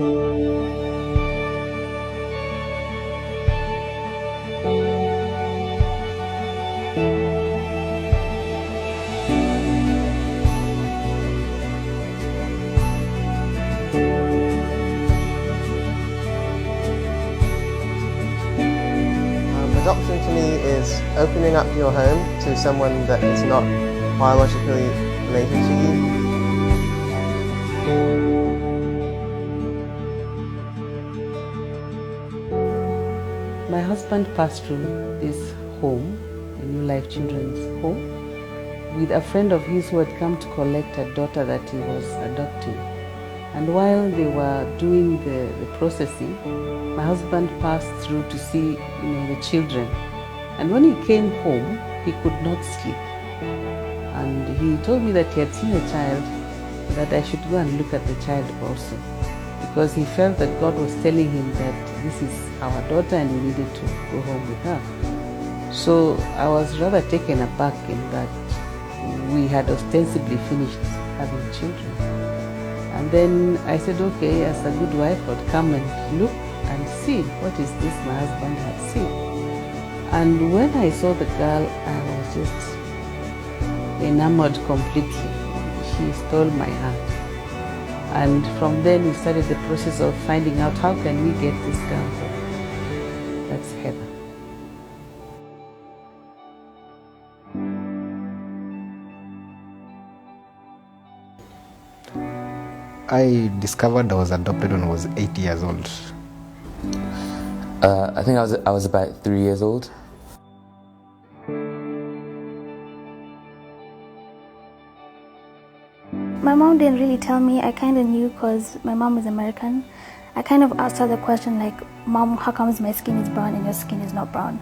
Adoption to me is opening up your home to someone that is not biologically related to you. My husband passed through this home, a New Life Children's Home, with a friend of his who had come to collect a daughter that he was adopting. And while they were doing the processing, my husband passed through to see the children. And when he came home, he could not sleep. And he told me that he had seen a child, that I should go and look at the child also, because he felt that God was telling him that this is our daughter and we needed to go home with her. So I was rather taken aback in that we had ostensibly finished having children. And then I said, okay, as a good wife, I'd come and look and see what is this my husband had seen. And when I saw the girl, I was just enamored completely. She stole my heart. And from then we started the process of finding out how can we get this girl home. That's Heather. I discovered I was adopted when I was 8 years old. I think I was about 3 years old. My mom didn't really tell me. I kind of knew because my mom is American. I kind of asked her the question like, Mom, how comes my skin is brown and your skin is not brown?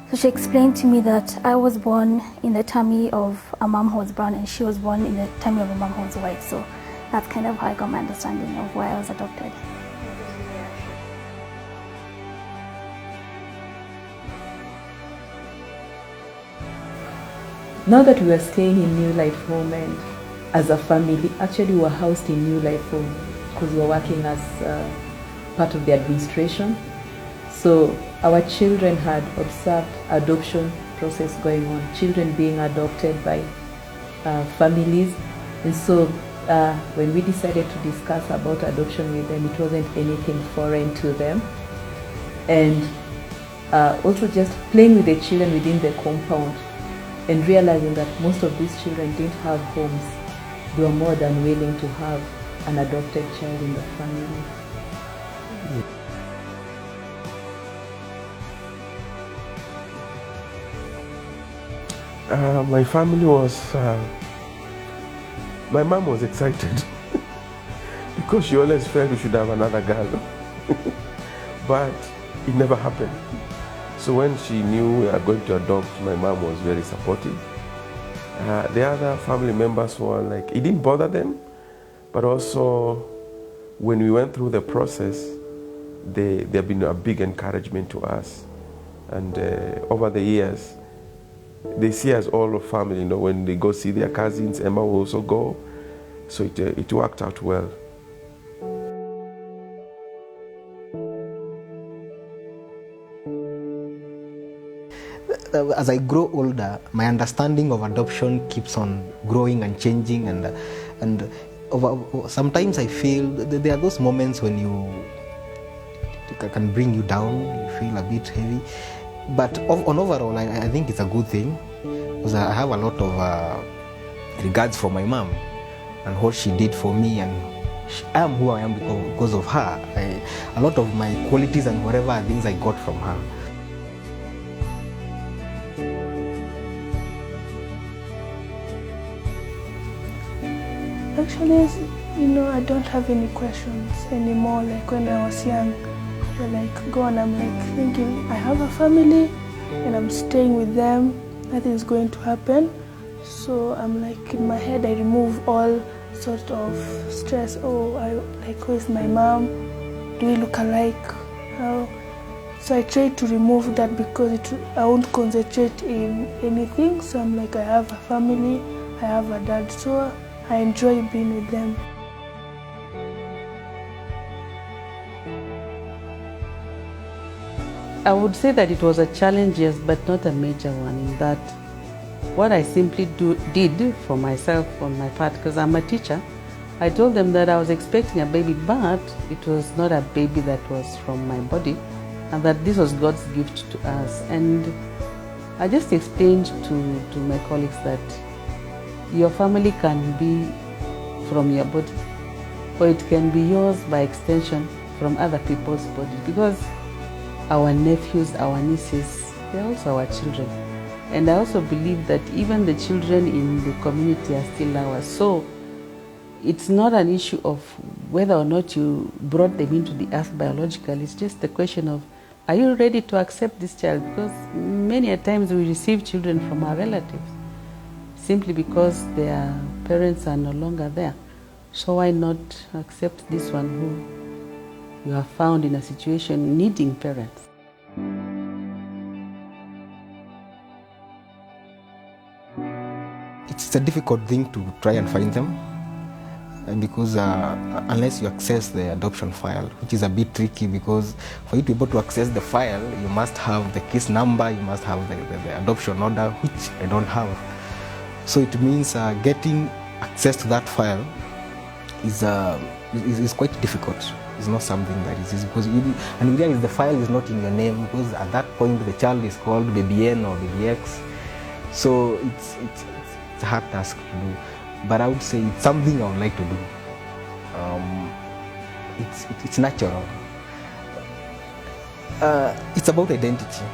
So she explained to me that I was born in the tummy of a mom who was brown and she was born in the tummy of a mom who was white. So that's kind of how I got my understanding of why I was adopted. Now that we are staying in New Life Home and as a family, actually we were housed in New Life Home because we were working as part of the administration. So our children had observed adoption process going on, children being adopted by families. And so when we decided to discuss about adoption with them, it wasn't anything foreign to them. And also just playing with the children within the compound and realizing that most of these children didn't have homes. They were more than willing to have an adopted child in the family. My family was, my mom was excited because she always felt we should have another girl, but it never happened. So when she knew we were going to adopt, my mom was very supportive. The other family members were like, it didn't bother them, but also when we went through the process, they've been a big encouragement to us. And over the years, they see us all a family, when they go see their cousins, Emma will also go. So it worked out well. As I grow older, my understanding of adoption keeps on growing and changing, and sometimes I feel there are those moments when it can bring you down, you feel a bit heavy. But on overall, I think it's a good thing because I have a lot of regards for my mom and what she did for me, and I am who I am because of her. A lot of my qualities and whatever are things I got from her. Actually, I don't have any questions anymore. Like when I was young, they're like, go on, I'm like thinking, I have a family and I'm staying with them, nothing's going to happen. So I'm like, in my head, I remove all sort of stress. Where's my mom? Do we look alike? How? So I try to remove that because I won't concentrate in anything. So I'm like, I have a family, I have a dad. So I enjoy being with them. I would say that it was a challenge, yes, but not a major one, in that what I simply did for myself on my part, because I'm a teacher, I told them that I was expecting a baby, but it was not a baby that was from my body, and that this was God's gift to us. And I just explained to my colleagues that your family can be from your body, or it can be yours by extension from other people's bodies, because our nephews, our nieces, they're also our children. And I also believe that even the children in the community are still ours. So it's not an issue of whether or not you brought them into the earth biologically. It's just the question of, are you ready to accept this child? Because many a times we receive children from our relatives simply because their parents are no longer there. So why not accept this one who you have found in a situation needing parents? It's a difficult thing to try and find them, because unless you access the adoption file, which is a bit tricky, because for you to be able to access the file, you must have the case number, you must have the adoption order, which I don't have. So it means getting access to that file is quite difficult. It's not something that is easy, because and you realize the file is not in your name, because at that point the child is called baby N or baby X. So it's a hard task to do. But I would say it's something I would like to do. It's natural. It's about identity.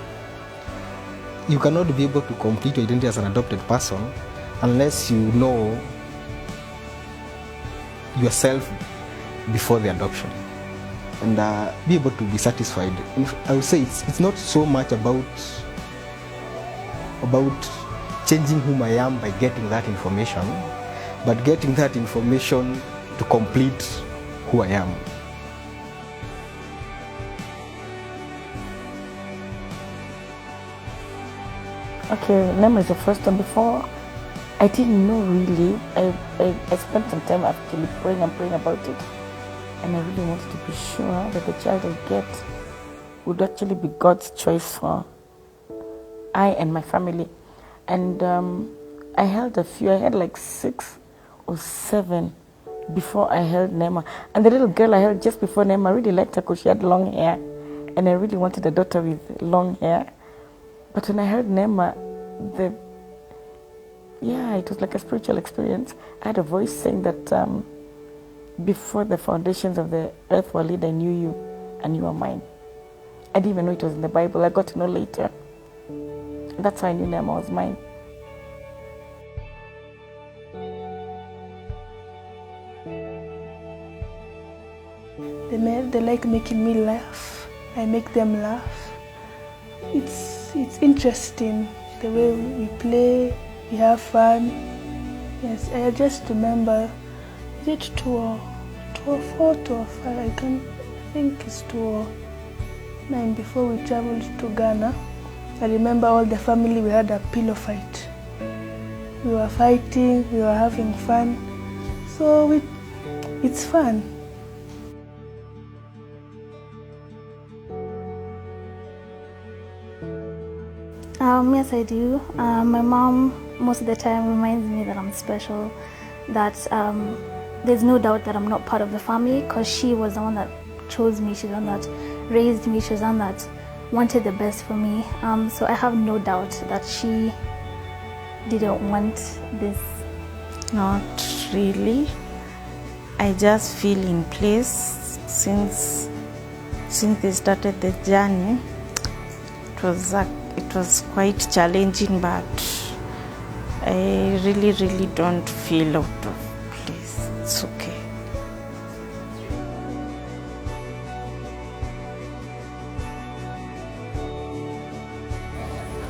You cannot be able to complete your identity as an adopted person unless you know yourself before the adoption, and be able to be satisfied. I would say it's not so much about changing whom I am by getting that information, but getting that information to complete who I am. Okay, Nema is the first one. Before, I didn't know really. I spent some time actually praying about it, and I really wanted to be sure that the child I get would actually be God's choice for I and my family. And I held a few. I had like 6 or 7 before I held Nema. And the little girl I held just before Nema, I really liked her because she had long hair, and I really wanted a daughter with long hair. But when I held Nema, it was like a spiritual experience. I had a voice saying that before the foundations of the earth were laid, I knew you and you are mine. I didn't even know it was in the Bible. I got to know later. That's how I knew Nema was mine. They like making me laugh. I make them laugh. It's interesting the way we play, we have fun. Yes, I just remember, is it 2 or 4, 2 or 5? I think it's 2 or 9 before we traveled to Ghana. I remember all the family, we had a pillow fight. We were fighting, we were having fun. So it's fun. Yes, I do. My mom most of the time reminds me that I'm special, that there's no doubt that I'm not part of the family, because she was the one that chose me, she's the one that raised me, she's the one that wanted the best for me. So I have no doubt that she didn't want this. Not really. I just feel in place since they started the journey. It was quite challenging, but I really don't feel out of place. It's okay.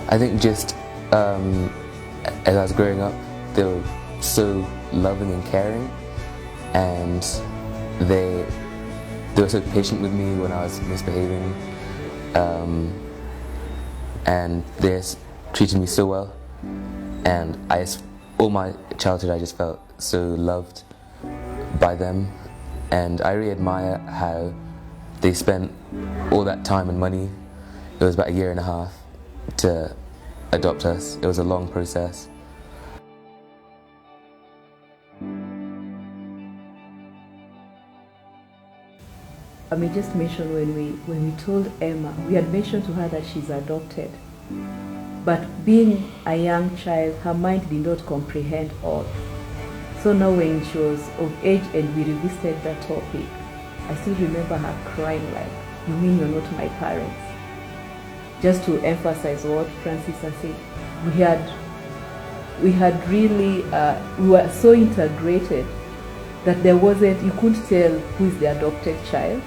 I think just as I was growing up, they were so loving and caring, and they were so patient with me when I was misbehaving, and they just treated me so well. And all my childhood, I just felt so loved by them, and I really admire how they spent all that time and money it was about a year and a half to adopt us. It was a long process. I may just mention when we told Emma, we had mentioned to her that she's adopted. But being a young child, her mind did not comprehend all. So now when she was of age and we revisited that topic, I still remember her crying like, "You mean you're not my parents?" Just to emphasize what Francis has said, we were so integrated that there wasn't, you couldn't tell who is the adopted child.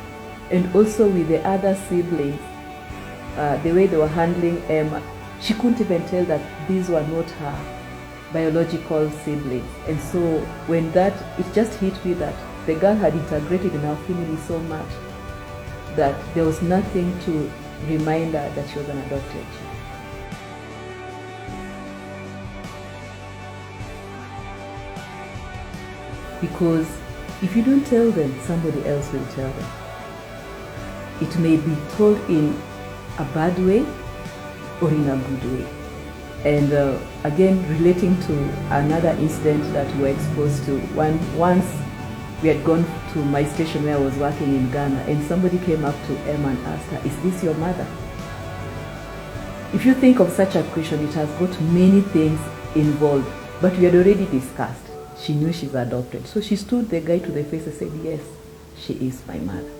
And also with the other siblings, the way they were handling Emma, she couldn't even tell that these were not her biological siblings. And so when that, it just hit me that the girl had integrated in our family so much that there was nothing to remind her that she was an adopted child. Because if you don't tell them, somebody else will tell them. It may be told in a bad way or in a good way. And again, relating to another incident that we were exposed to, once we had gone to my station where I was working in Ghana, and somebody came up to Emma and asked her, "Is this your mother?" If you think of such a question, it has got many things involved, but we had already discussed. She knew she's adopted. So she stood the guy to the face and said, "Yes, she is my mother."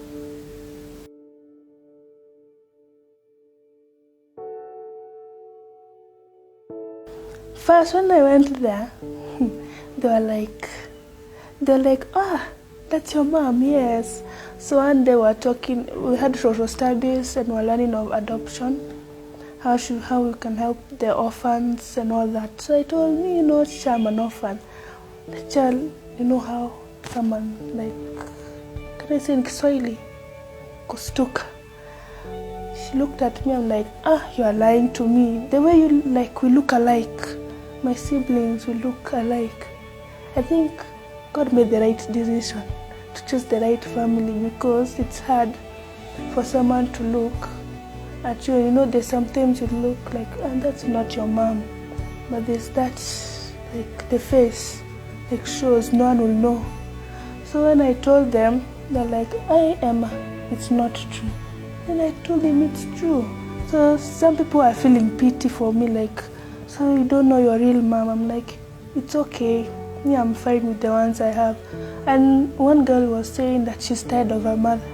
First, when I went there, they were like, "Ah, that's your mom, yes." So one day we had social studies and we were learning of adoption, how we can help the orphans and all that. So I told me, I'm an orphan. The child, how someone can I say in Kiswahili? Kustuka. She looked at me, I'm like, you are lying to me. The way we look alike. My siblings will look alike. I think God made the right decision to choose the right family, because it's hard for someone to look at you. There's sometimes you look like, that's not your mom. But there's that, the face, shows, no one will know. So when I told them, they're like, Emma, it's not true. And I told them it's true. So some people are feeling pity for me, so you don't know your real mom. I'm like, it's okay. Yeah, I'm fine with the ones I have. And one girl was saying that she's tired of her mother,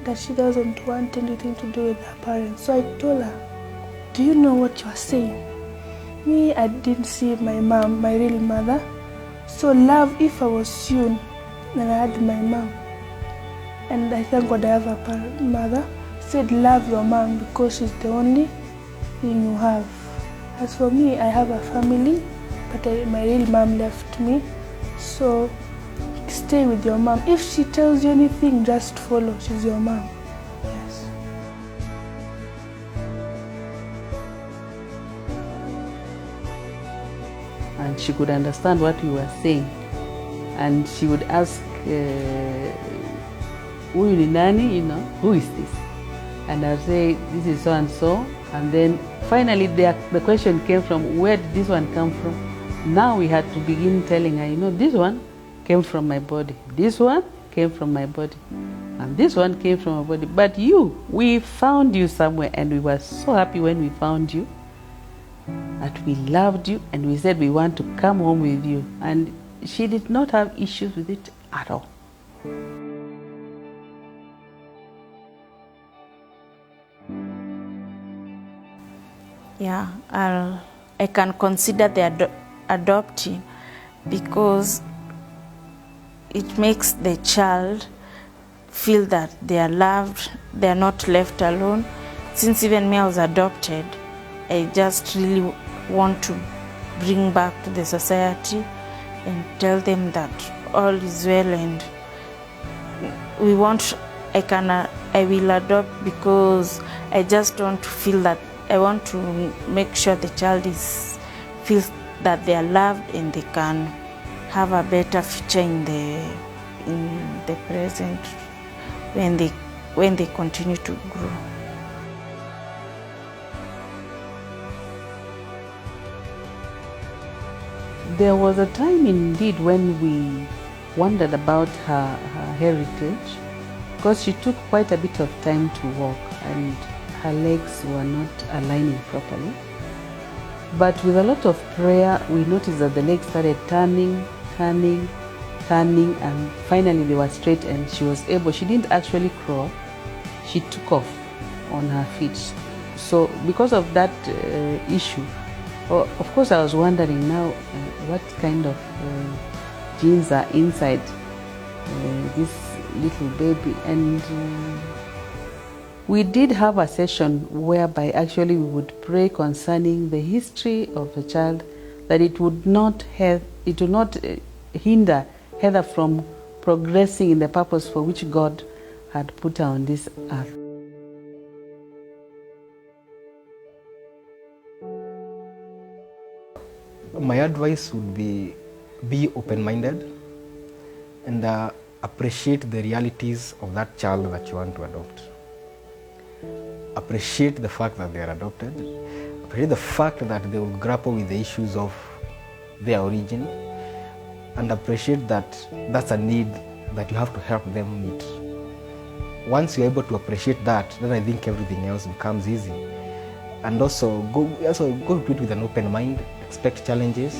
that she doesn't want anything to do with her parents. So I told her, do you know what you're saying? Me, I didn't see my mom, my real mother. So love, if I was you and I had my mom, and I thank God I have a mother, said love your mom because she's the only thing you have. As for me, I have a family, but my real mom left me. So stay with your mom. If she tells you anything, just follow. She's your mom. Yes. And she could understand what we were saying. And she would ask, "Huyu ni nani? Who is this?" And I'll say, "This is so and so." And then finally the question came from, where did this one come from? Now we had to begin telling her, this one came from my body. This one came from my body. And this one came from my body. But we found you somewhere, and we were so happy when we found you, that we loved you, and we said we want to come home with you. And she did not have issues with it at all. Yeah, I can consider the adopting, because it makes the child feel that they are loved, they are not left alone. Since even me, I was adopted, I just really want to bring back to the society and tell them that all is well, and I will adopt, because I just don't feel that. I want to make sure the child feels that they are loved and they can have a better future in the present when they continue to grow. There was a time indeed when we wondered about her heritage, because she took quite a bit of time to walk and her legs were not aligning properly. But with a lot of prayer, we noticed that the legs started turning, and finally they were straight and she was able, she didn't actually crawl, she took off on her feet. So because of that issue, of course I was wondering now what kind of genes are inside this little baby. And we did have a session whereby actually we would pray concerning the history of the child, that it would not hinder Heather from progressing in the purpose for which God had put her on this earth. My advice would be open-minded and appreciate the realities of that child that you want to adopt. Appreciate the fact that they are adopted. Appreciate the fact that they will grapple with the issues of their origin, and appreciate that that's a need that you have to help them meet. Once you're able to appreciate that, then I think everything else becomes easy. And also go to it with an open mind, expect challenges,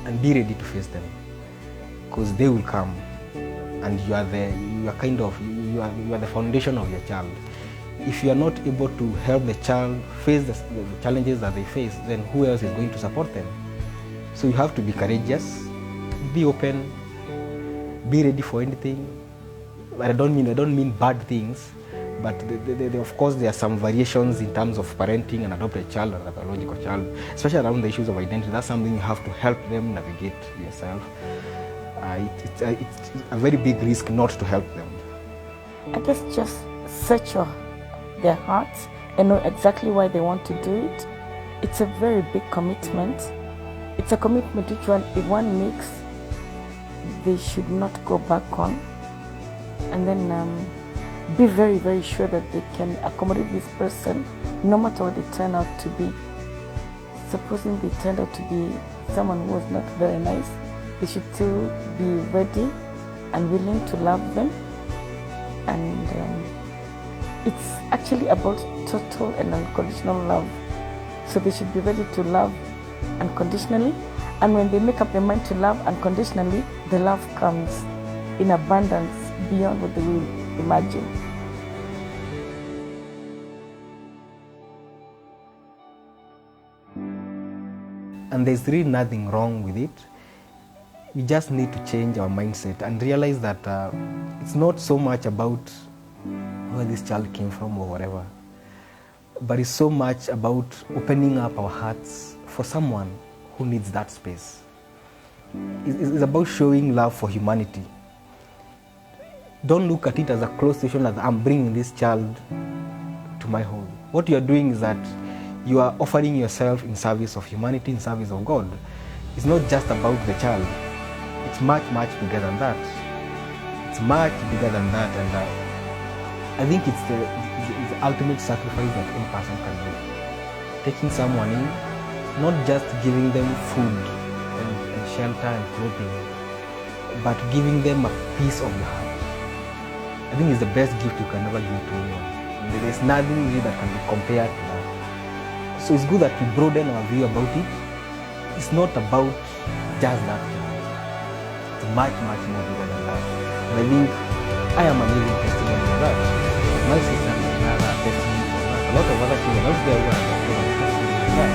and be ready to face them, because they will come, and you are the foundation of your child. If you are not able to help the child face the challenges that they face, then who else is going to support them? So you have to be courageous, be open, be ready for anything. I don't mean bad things, but of course there are some variations in terms of parenting an adopted child or a biological child, especially around the issues of identity. That's something you have to help them navigate yourself. It's a very big risk not to help them. I guess just search their hearts and know exactly why they want to do it. It's a very big commitment. It's a commitment which if one makes, they should not go back on. And then be very, very sure that they can accommodate this person no matter what they turn out to be. Supposing they turned out to be someone who was not very nice, they should still be ready and willing to love them. And it's actually about total and unconditional love. So they should be ready to love unconditionally. And when they make up their mind to love unconditionally, the love comes in abundance beyond what they will imagine. And there's really nothing wrong with it. We just need to change our mindset and realize that it's not so much about where this child came from or whatever, but it's so much about opening up our hearts for someone who needs that space. It's about showing love for humanity. Don't look at it as a closed situation, as I'm bringing this child to my home. What you're doing is that you are offering yourself in service of humanity, in service of God. It's not just about the child. It's much, much bigger than that. It's much bigger than that, and I think it's the ultimate sacrifice that any person can do. Taking someone in, not just giving them food and shelter and clothing, but giving them a piece of your heart. I think it's the best gift you can ever give to anyone. There's nothing really that can be compared to that. So it's good that we broaden our view about it. It's not about just that. It's much, much more bigger than that. And I think I am a living testimony of that. My sister is another testimony of that. A lot of other children out there who are testimony of that.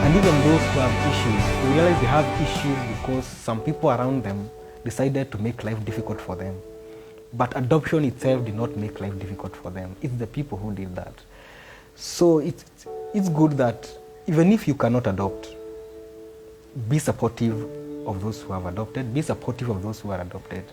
And even those who have issues, we realize they have issues because some people around them decided to make life difficult for them. But adoption itself did not make life difficult for them. It's the people who did that. So it's good that even if you cannot adopt, be supportive of those who have adopted, be supportive of those who are adopted.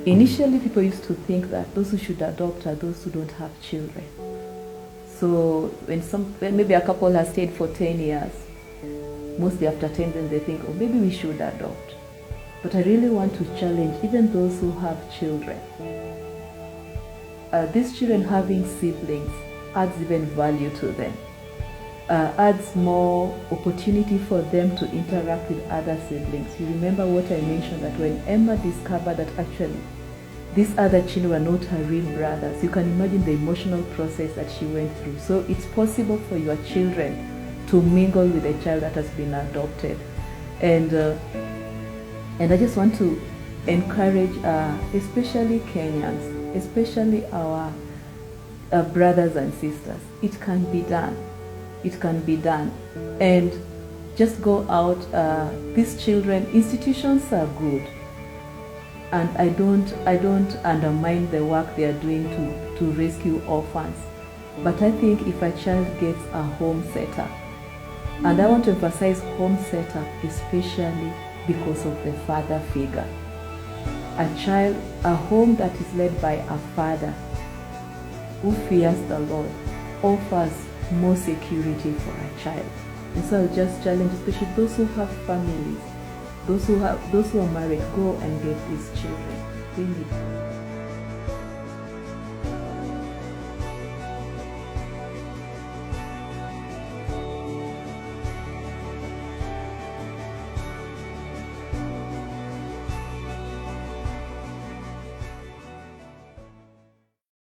Initially, people used to think that those who should adopt are those who don't have children. So when maybe a couple has stayed for 10 years, mostly after 10 then they think, oh, maybe we should adopt. But I really want to challenge even those who have children. These children having siblings adds even value to them, adds more opportunity for them to interact with other siblings. You remember what I mentioned, that when Emma discovered that actually these other children were not her real brothers, you can imagine the emotional process that she went through. So it's possible for your children to mingle with a child that has been adopted. And I just want to encourage, especially Kenyans, especially our brothers and sisters. It can be done. It can be done. And just go out. These children, institutions are good, and I don't undermine the work they are doing to rescue orphans. But I think if a child gets a home setup, and I want to emphasize home setup especially because of the father figure. A home that is led by a father who fears the Lord offers more security for a child. And so I'll just challenge, especially those who have families, those who are married, go and get these children. They need